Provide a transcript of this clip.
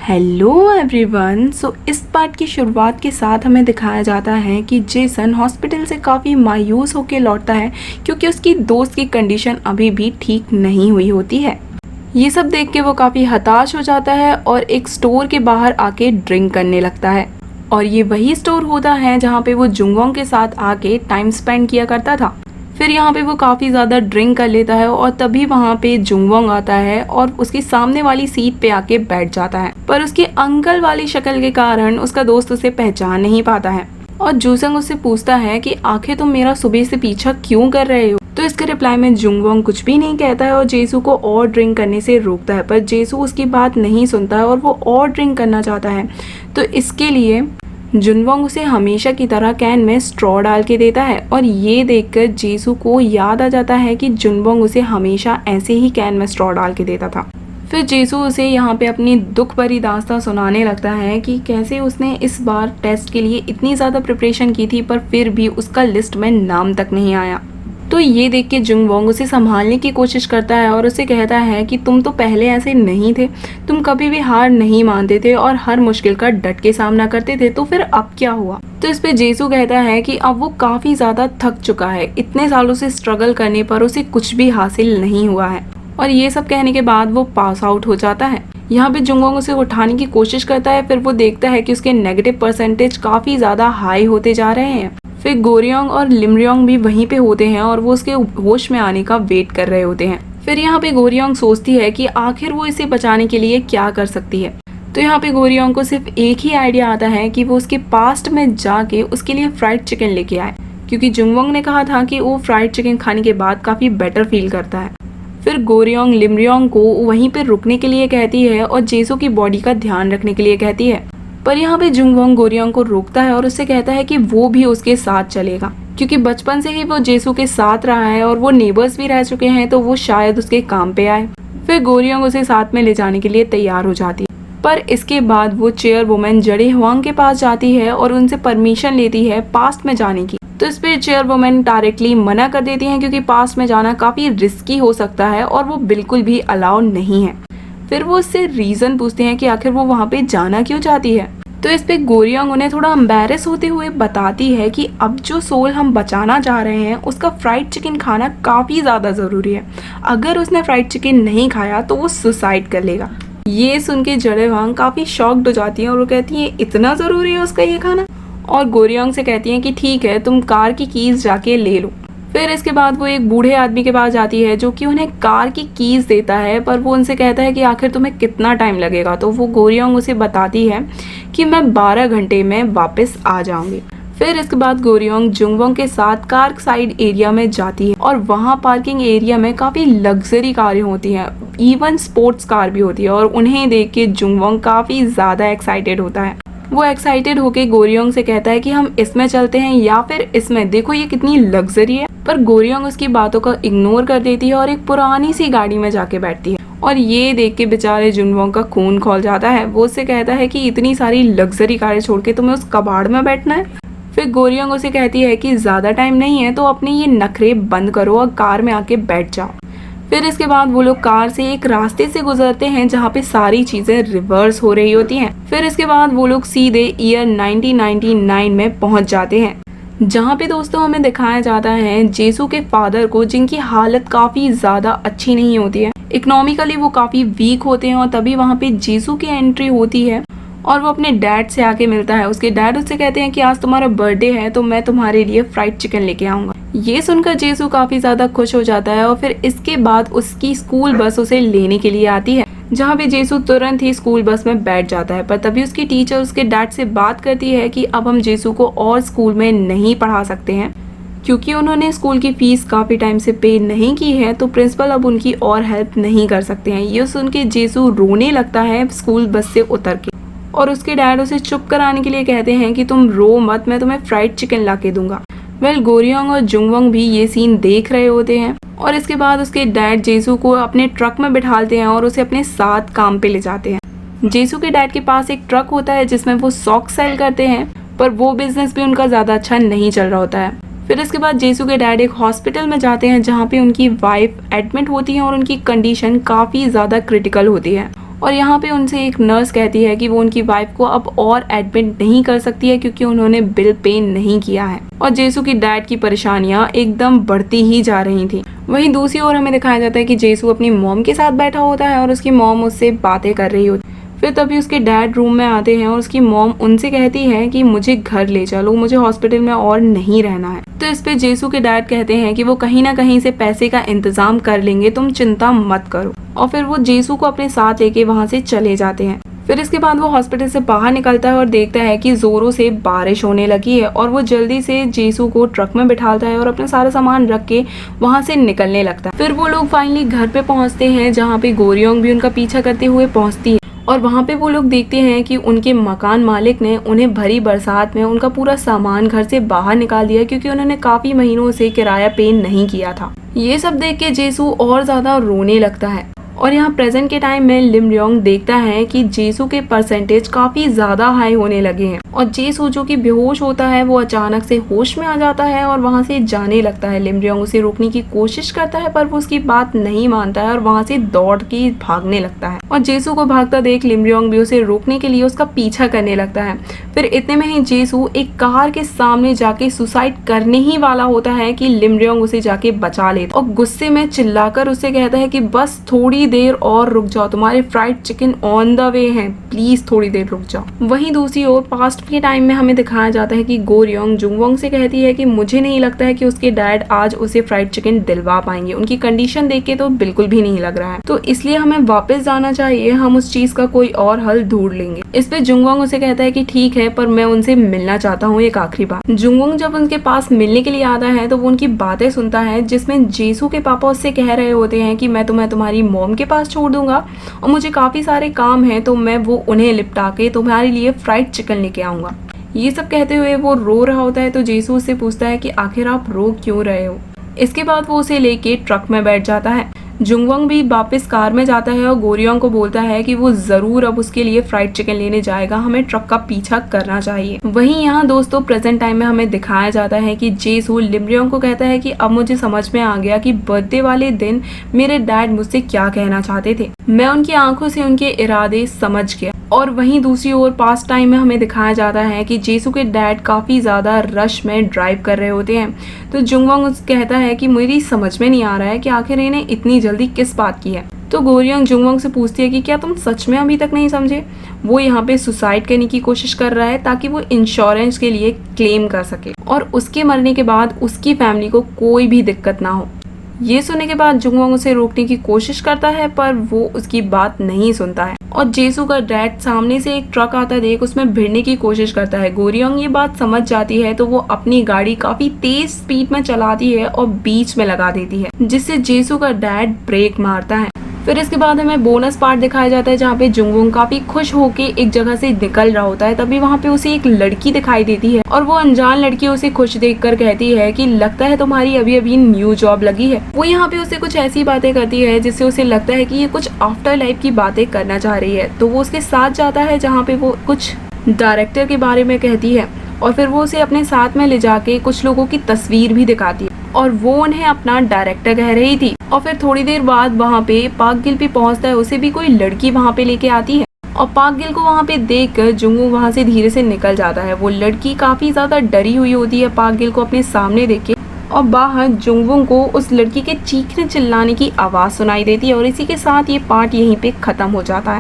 Hello everyone. इस part की शुरुआत के साथ हमें दिखाया जाता है कि जेसन हॉस्पिटल से काफ़ी मायूस होकर लौटता है क्योंकि उसकी दोस्त की कंडीशन अभी भी ठीक नहीं हुई होती है। ये सब देख के वो काफ़ी हताश हो जाता है और एक स्टोर के बाहर आके ड्रिंक करने लगता है। और ये वही स्टोर होता है जहाँ पे वो जुंगोंग के साथ आके टाइम स्पेंड किया करता था। फिर यहाँ पे वो काफ़ी ज़्यादा ड्रिंक कर लेता है और तभी वहाँ पे जुंगवोंग आता है और उसकी सामने वाली सीट पे आके बैठ जाता है। पर उसके अंकल वाली शक्ल के कारण उसका दोस्त उसे पहचान नहीं पाता है और जूसंग उससे पूछता है कि आखिर तुम मेरा सुबह से पीछा क्यों कर रहे हो। तो इसके रिप्लाई में जुंगवोंग कुछ भी नहीं कहता है और जेसू को और ड्रिंक करने से रोकता है। पर जेसू उसकी बात नहीं सुनता है और वो और ड्रिंक करना चाहता है। तो इसके लिए जुनवोंग उसे हमेशा की तरह कैन में स्ट्रॉ डाल के देता है और ये देखकर जेसू को याद आ जाता है कि जुनवोंग उसे हमेशा ऐसे ही कैन में स्ट्रॉ डाल के देता था। फिर जेसू उसे यहाँ पे अपनी दुख भरी दास्तां सुनाने लगता है कि कैसे उसने इस बार टेस्ट के लिए इतनी ज़्यादा प्रिपरेशन की थी पर फिर भी उसका लिस्ट में नाम तक नहीं आया। तो ये देख के जुंगवोंग उसे संभालने की कोशिश करता है और उसे कहता है कि तुम तो पहले ऐसे नहीं थे, तुम कभी भी हार नहीं मानते थे और हर मुश्किल का डट के सामना करते थे, तो फिर अब क्या हुआ। तो इस पे जेसू कहता है कि अब वो काफ़ी ज़्यादा थक चुका है, इतने सालों से स्ट्रगल करने पर उसे कुछ भी हासिल नहीं हुआ है। और ये सब कहने के बाद वो पास आउट हो जाता है। यहाँ पे जुंगवोंग उसे उठाने की कोशिश करता है। फिर वो देखता है कि उसके नेगेटिव परसेंटेज काफ़ी ज़्यादा हाई होते जा रहे हैं। फिर गोरियोंग और लिमरियोंग भी वहीं पे होते हैं और वो उसके होश में आने का वेट कर रहे होते हैं। फिर यहाँ पे गोरियोंग सोचती है कि आखिर वो इसे बचाने के लिए क्या कर सकती है। तो यहाँ पे गोरियोंग को सिर्फ एक ही आइडिया आता है कि वो उसके पास्ट में जाके उसके लिए फ्राइड चिकन लेके आए, क्योंकि जुंगवोंग ने कहा था कि वो फ्राइड चिकन खाने के बाद काफ़ी बेटर फील करता है। फिर गोरियोंग लिमरियोंग को वहीं पर रुकने के लिए कहती है और जेसू की बॉडी का ध्यान रखने के लिए कहती है। पर यहाँ पे जुंगवोंग गोरियोंग को रोकता है और उससे कहता है कि वो भी उसके साथ चलेगा, क्योंकि बचपन से ही वो जेसू के साथ रहा है और वो नेबर्स भी रह चुके हैं, तो वो शायद उसके काम पे आए। फिर गोरियोंग उसे साथ में ले जाने के लिए तैयार हो जाती है। पर इसके बाद वो चेयर वुमेन जड़े हुआंग के पास जाती है और उनसे परमिशन लेती है पास्ट में जाने की। तो इस पर चेयर वुमेन डायरेक्टली मना कर देती हैं क्योंकि पास्ट में जाना काफ़ी रिस्की हो सकता है और वो बिल्कुल भी अलाउ नहीं है। फिर वो उससे रीज़न पूछते हैं कि आखिर वो वहाँ पे जाना क्यों चाहती है। तो इस पे गोरियोंग उन्हें थोड़ा एम्बैरेस होते हुए बताती है कि अब जो सोल हम बचाना चाह रहे हैं उसका फ्राइड चिकन खाना काफ़ी ज़्यादा ज़रूरी है। अगर उसने फ्राइड चिकन नहीं खाया तो वो सुसाइड कर लेगा। ये सुन के जड़े हुआंग काफ़ी शॉक्ड हो जाती हैं और वो कहती हैं इतना ज़रूरी है उसका ये खाना। और गोरियोंग से कहती हैं कि ठीक है, तुम कार की कीज़ जाके ले लो। फिर इसके बाद वो एक बूढ़े आदमी के पास जाती है जो कि उन्हें कार की कीज़ देता है, पर वो उनसे कहता है कि आखिर तुम्हें कितना टाइम लगेगा। तो वो गोरियोंग उसे बताती है कि मैं 12 घंटे में वापस आ जाऊंगी। फिर इसके बाद गोरियोंग जुंगवोंग के साथ कार साइड एरिया में जाती है और वहाँ पार्किंग एरिया में काफ़ी लग्जरी कारें होती हैं, इवन स्पोर्ट्स कार भी होती है। और उन्हें देख के जुंगवोंग काफ़ी ज़्यादा एक्साइटेड होता है। वो एक्साइटेड होके गोरियोंग से कहता है कि हम इसमें चलते हैं या फिर इसमें, देखो ये कितनी लग्जरी है। पर गोरियोंग उसकी बातों को इग्नोर कर देती है और एक पुरानी सी गाड़ी में जाके बैठती है। और ये देख के बेचारे जुनवोंग का खून खौल जाता है। वो उससे कहता है कि इतनी सारी लग्जरी कारें छोड़ के तुम्हें उस कबाड़ में बैठना है। फिर गोरियोंग उसे कहती है कि ज़्यादा टाइम नहीं है, तो अपने ये नखरे बंद करो और कार में आके बैठ जाओ। फिर इसके बाद वो लोग कार से एक रास्ते से गुजरते हैं जहाँ पे सारी चीज़ें रिवर्स हो रही होती हैं। फिर इसके बाद वो लोग सीधे ईयर 1999 में पहुँच जाते हैं, जहाँ पे दोस्तों हमें दिखाया जाता है जेसू के फादर को, जिनकी हालत काफ़ी ज़्यादा अच्छी नहीं होती है। इकोनॉमिकली वो काफ़ी वीक होते हैं और तभी वहाँ पे जेसू की एंट्री होती है और वो अपने डैड से आके मिलता है। उसके डैड उससे कहते हैं कि आज तुम्हारा बर्थडे है तो मैं तुम्हारे लिए फ्राइड चिकन लेके आऊँगा। ये सुनकर जेसू काफ़ी ज़्यादा खुश हो जाता है और फिर इसके बाद उसकी स्कूल बस उसे लेने के लिए आती है, जहाँ पे जेसू तुरंत ही स्कूल बस में बैठ जाता है। पर तभी उसकी टीचर उसके डैड से बात करती है कि अब हम जेसू को और स्कूल में नहीं पढ़ा सकते हैं, क्योंकि उन्होंने स्कूल की फ़ीस काफ़ी टाइम से पे नहीं की है, तो प्रिंसिपल अब उनकी और हेल्प नहीं कर सकते हैं। ये सुन के जेसू रोने लगता है स्कूल बस से उतर के और उसके डैड उसे चुप कराने के लिए कहते हैं कि तुम रो मत, मैं तुम्हें फ्राइड चिकन ला के दूंगा। गोरियोंग और जुंगवोंग भी ये सीन देख रहे होते हैं और इसके बाद उसके डैड जेसू को अपने ट्रक में बिठाते हैं और उसे अपने साथ काम पे ले जाते हैं। जेसू के डैड के पास एक ट्रक होता है जिसमें वो सॉक सेल करते हैं, पर वो बिजनेस भी उनका ज़्यादा अच्छा नहीं चल रहा होता है। फिर इसके बाद जेसू के डैड एक हॉस्पिटल में जाते हैं जहाँ पे उनकी वाइफ एडमिट होती है और उनकी कंडीशन काफ़ी ज़्यादा क्रिटिकल होती है और यहाँ पे उनसे एक नर्स कहती है कि वो उनकी वाइफ को अब और एडमिट नहीं कर सकती है क्योंकि उन्होंने बिल पे नहीं किया है। और जेसू की डैड की परेशानियां एकदम बढ़ती ही जा रही थी। वहीं दूसरी ओर हमें दिखाया जाता है कि जेसू अपनी मॉम के साथ बैठा होता है और उसकी मॉम उससे बातें कर रही होती है। फिर तभी उसके डैड रूम में आते हैं और उसकी मॉम उनसे कहती है कि मुझे घर ले चलो, मुझे हॉस्पिटल में और नहीं रहना है। तो इस पे जेसू के डैड कहते हैं कि वो कहीं ना कहीं से पैसे का इंतजाम कर लेंगे, तुम चिंता मत करो। और फिर वो जेसू को अपने साथ लेके वहाँ से चले जाते हैं। फिर इसके बाद वो हॉस्पिटल से बाहर निकलता है और देखता है कि जोरों से बारिश होने लगी है और वो जल्दी से जेसू को ट्रक में बिठाता है और अपना सारा सामान रख के वहाँ से निकलने लगता है। फिर वो लोग फाइनली घर पे पहुँचते हैं जहाँ पे गोरियोंग भी उनका पीछा करते हुए पहुँचती है और वहाँ पे वो लोग देखते हैं कि उनके मकान मालिक ने उन्हें भरी बरसात में उनका पूरा सामान घर से बाहर निकाल दिया क्योंकि उन्होंने काफी महीनों से किराया पे नहीं किया था। ये सब देख के जेसू और ज्यादा रोने लगता है। और यहाँ प्रेजेंट के टाइम में लिम रियोंग देखता है कि जेसू के परसेंटेज काफी ज्यादा हाई होने लगे हैं और जेसू जो कि बेहोश होता है वो अचानक से होश में आ जाता है और वहाँ से जाने लगता है। लिम रियोंग उसे रोकने की कोशिश करता है पर वो उसकी बात नहीं मानता है और वहाँ से दौड़ के भागने लगता है। और जेसू को भागता देख लिम रियोंग भी उसे रोकने के लिए उसका पीछा करने लगता है। फिर इतने में ही जेसू एक कार के सामने जाके सुसाइड करने ही वाला होता है कि लिम रियोंग उसे जाके बचा लेता और गुस्से में चिल्लाकर उसे कहता है कि बस थोड़ी देर और रुक जाओ, तुम्हारे fried chicken on the way हैं, प्लीज थोड़ी देर रुक जाओ। वहीं दूसरी ओर पास्ट के टाइम में हमें दिखाया जाता है कि गो रियोंग जुंगवोंग से कहती है कि मुझे नहीं लगता है कि उसके डैड आज उसे फ्राइड चिकन दिलवा पाएंगे, उनकी कंडीशन देख के तो बिल्कुल भी नहीं लग रहा है, तो इसलिए हमें वापस जाना चाहिए, हम उस चीज का कोई और हल ढूंढ लेंगे। इस पे जुंगवोंग उसे कहता है कि ठीक है पर मैं उनसे मिलना चाहता हूँ एक आखिरी बार। जुंगवोंग जब उनके पास मिलने के लिए आता है तो वो उनकी बातें सुनता है जिसमें जेसू के पापा उससे कह रहे होते हैं कि मैं तुम्हें तुम्हारी मॉम के पास छोड़ दूंगा और मुझे काफी सारे काम हैं तो मैं वो उन्हें लिपटा के तुम्हारे लिए फ्राइड चिकन लेके आऊंगा। ये सब कहते हुए वो रो रहा होता है तो जेसू उससे पूछता है कि आखिर आप रो क्यों रहे हो। इसके बाद वो उसे लेके ट्रक में बैठ जाता है। जुंगवोंग भी वापस कार में जाता है और गोरियोंग को बोलता है कि वो जरूर अब उसके लिए फ्राइड चिकन लेने जाएगा, हमें ट्रक का पीछा करना चाहिए। वहीं यहाँ दोस्तों प्रेजेंट टाइम में हमें दिखाया जाता है कि जेसू लिम रियोंग को कहता है कि अब मुझे समझ में आ गया कि बर्थडे वाले दिन मेरे डैड मुझसे क्या कहना चाहते थे, मैं उनकी आंखों से उनके इरादे समझ गया। और वहीं दूसरी ओर पास्ट टाइम में हमें दिखाया जाता है कि जेसू के डैड काफी ज्यादा रश में ड्राइव कर रहे होते हैं तो जुंगवोंग कहता है कि मेरी समझ में नहीं आ रहा है कि आखिर इन्हें इतनी जल्दी किस बात की है। तो गोरियोंग जुंगवोंग से पूछती है कि क्या तुम सच में अभी तक नहीं समझे, वो यहाँ पे सुसाइड करने की कोशिश कर रहा है ताकि वो इंश्योरेंस के लिए क्लेम कर सके और उसके मरने के बाद उसकी फैमिली को कोई भी दिक्कत ना हो। ये सुनने के बाद जुंगवोंग उसे रोकने की कोशिश करता है पर वो उसकी बात नहीं सुनता है और जेसू का डैड सामने से एक ट्रक आता देख उसमें भिड़ने की कोशिश करता है। गोरियोंग ये बात समझ जाती है तो वो अपनी गाड़ी काफी तेज स्पीड में चलाती है और बीच में लगा देती है जिससे जेसू का डैड ब्रेक मारता है। फिर इसके बाद हमें बोनस पार्ट दिखाया जाता है जहाँ पे जुंगवोंग काफी खुश होके एक जगह से निकल रहा होता है। तभी वहाँ पे उसे एक लड़की दिखाई देती है और वो अनजान लड़की उसे खुश देखकर कहती है कि लगता है तुम्हारी अभी अभी न्यू जॉब लगी है। वो यहाँ पे उसे कुछ ऐसी बातें करती है जिससे उसे लगता है कि ये कुछ आफ्टर लाइफ की बातें करना चाह रही है, तो वो उसके साथ जाता है जहाँ पे वो कुछ डायरेक्टर के बारे में कहती है और फिर वो उसे अपने साथ में ले जाके कुछ लोगों की तस्वीर भी दिखाती है और वो उन्हें अपना डायरेक्टर कह रही थी। और फिर थोड़ी देर बाद वहाँ पे पाक गिल भी पहुँचता है, उसे भी कोई लड़की वहाँ पे लेके आती है और पाक गिल को वहाँ पे देखकर जुंगवोंग वहाँ से धीरे से निकल जाता है। वो लड़की काफी ज्यादा डरी हुई होती है पाक गिल को अपने सामने देख के और बाहर जुंगवोंग को उस लड़की के चीखने चिल्लाने की आवाज सुनाई देती है और इसी के साथ ये पार्ट यहीं पे खत्म हो जाता है।